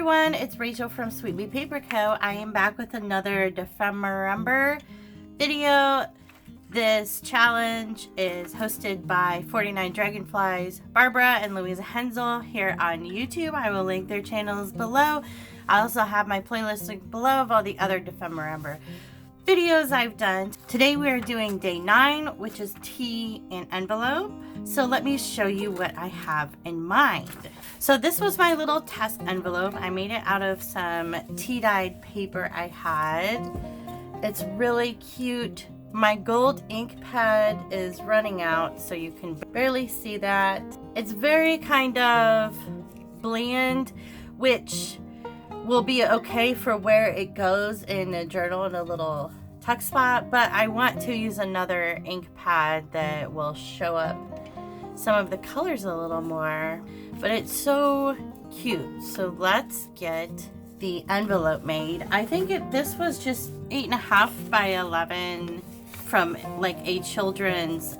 everyone, it's Rachel from Sweet Bee Paper Co. I am back with another DEPHEMEREMBER video. This challenge is hosted by 49 Dragonflies, Barbara and Louisa Hensel here on YouTube. I will link their channels below. I also have my playlist linked below of all the other DEPHEMEREMBER videos I've done. Today we are doing day 9, which is tea and envelope. So let me show you what I have in mind. So this was my little test envelope. I made it out of some tea-dyed paper I had. It's really cute. My gold ink pad is running out, so you can barely see that. It's very kind of bland, which will be okay for where it goes in a journal in a little tuck spot, but I want to use another ink pad that will show up some of the colors a little more. But it's so cute. So let's get the envelope made. I think this was just 8.5 by 11 from like a children's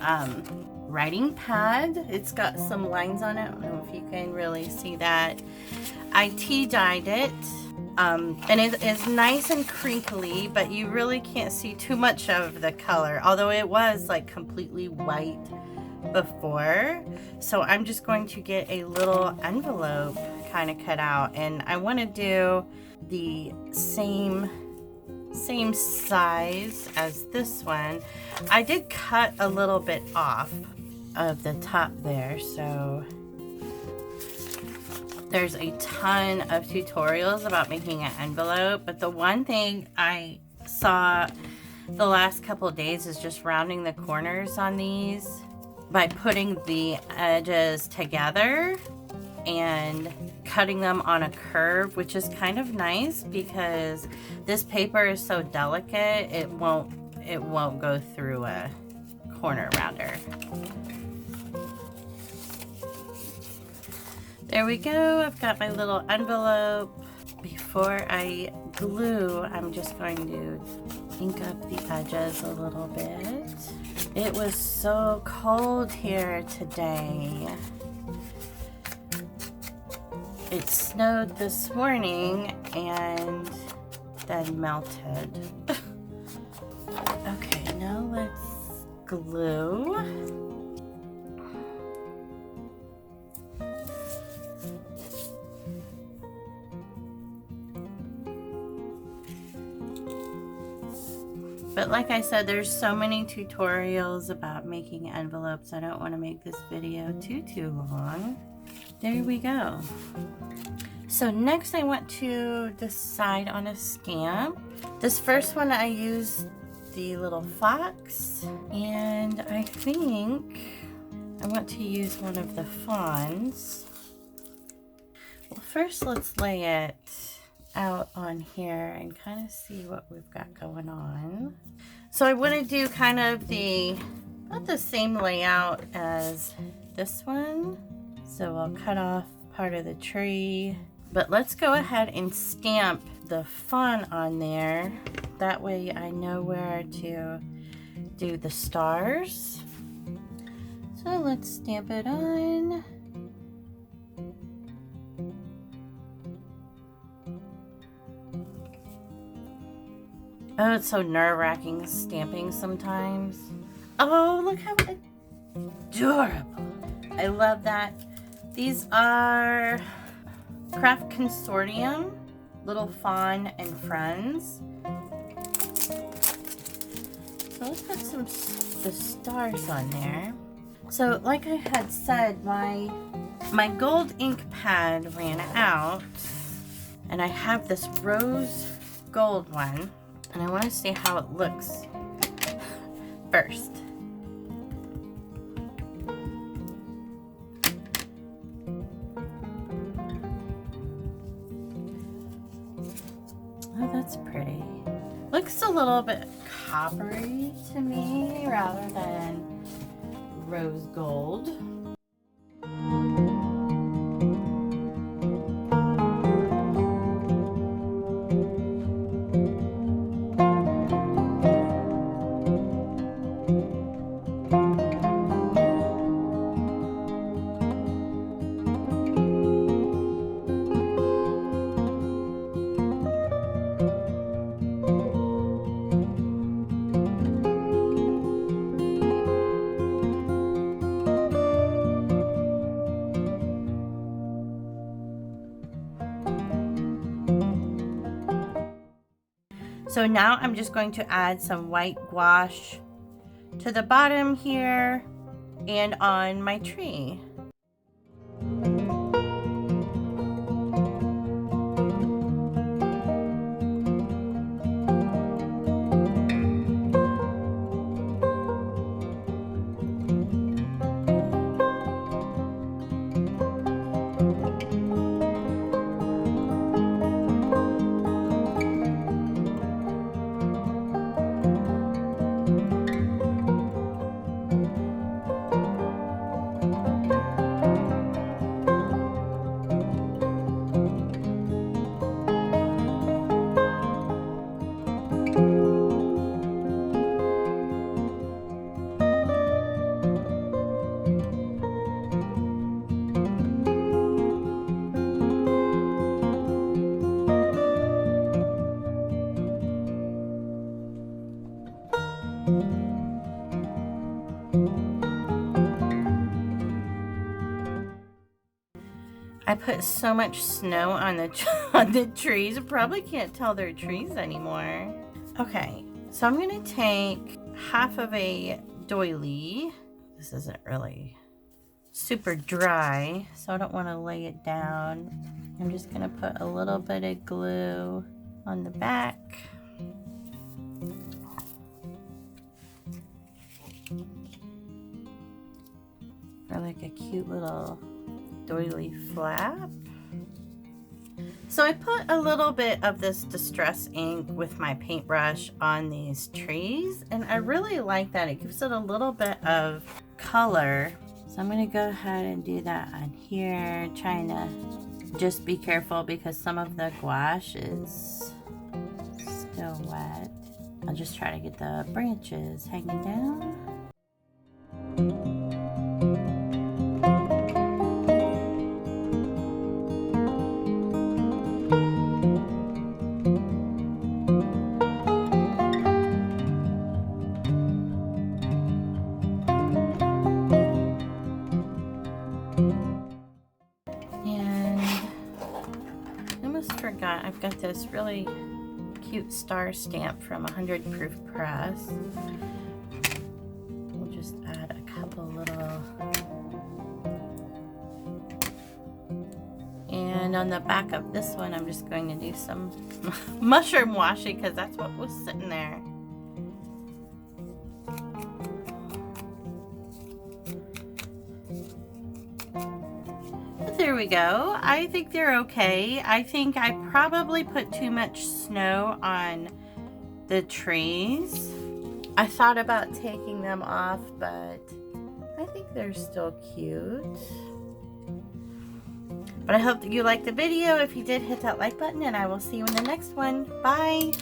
writing pad. It's got some lines on it. I don't know if you can really see that. I tea dyed it, and it is nice and crinkly, but you really can't see too much of the color, although it was like completely white before. So I'm just going to get a little envelope kind of cut out, and I want to do the same size as this one. I did cut a little bit off of the top there, so there's a ton of tutorials about making an envelope, but the one thing I saw the last couple of days is just rounding the corners on these by putting the edges together and cutting them on a curve, which is kind of nice because this paper is so delicate, it won't go through a corner rounder. There we go. I've got my little envelope. Before I glue, I'm just going to ink up the edges a little bit. It was so cold here today. It snowed this morning and then melted. Okay, now let's glue. But like I said, there's so many tutorials about making envelopes. I don't want to make this video too long. There we go. So next I want to decide on a stamp. This first one I used the little fox, and I think I want to use one of the fawns. Well, first let's lay it out on here and kind of see what we've got going on. So I want to do kind of not the same layout as this one. So I'll cut off part of the tree, but let's go ahead and stamp the fawn on there. That way I know where to do the stars. So let's stamp it on. Oh, it's so nerve-wracking stamping sometimes. Oh, look how adorable. I love that. These are Craft Consortium, Little Fawn and Friends. So let's put the stars on there. So like I had said, my gold ink pad ran out, and I have this rose gold one. And I want to see how it looks first. Oh, that's pretty. Looks a little bit coppery to me rather than rose gold. So now I'm just going to add some white gouache to the bottom here and on my tree. I put so much snow on the trees, I probably can't tell they're trees anymore. Okay, so I'm gonna take half of a doily. This isn't really super dry, so I don't want to lay it down. I'm just gonna put a little bit of glue on the back. For like a cute little doily flap. So I put a little bit of this distress ink with my paintbrush on these trees, and I really like that. It gives it a little bit of color. So I'm gonna go ahead and do that on here, trying to just be careful because some of the gouache is still wet. I'll just try to get the branches hanging down. Forgot I've got this really cute star stamp from 100 Proof Press. We'll just add a couple little, and on the back of this one I'm just going to do some mushroom washi because that's what was sitting there. There we go. I think they're okay. I think I probably put too much snow on the trees. I thought about taking them off, but I think they're still cute. But I hope that you liked the video. If you did, hit that like button, and I will see you in the next one. Bye!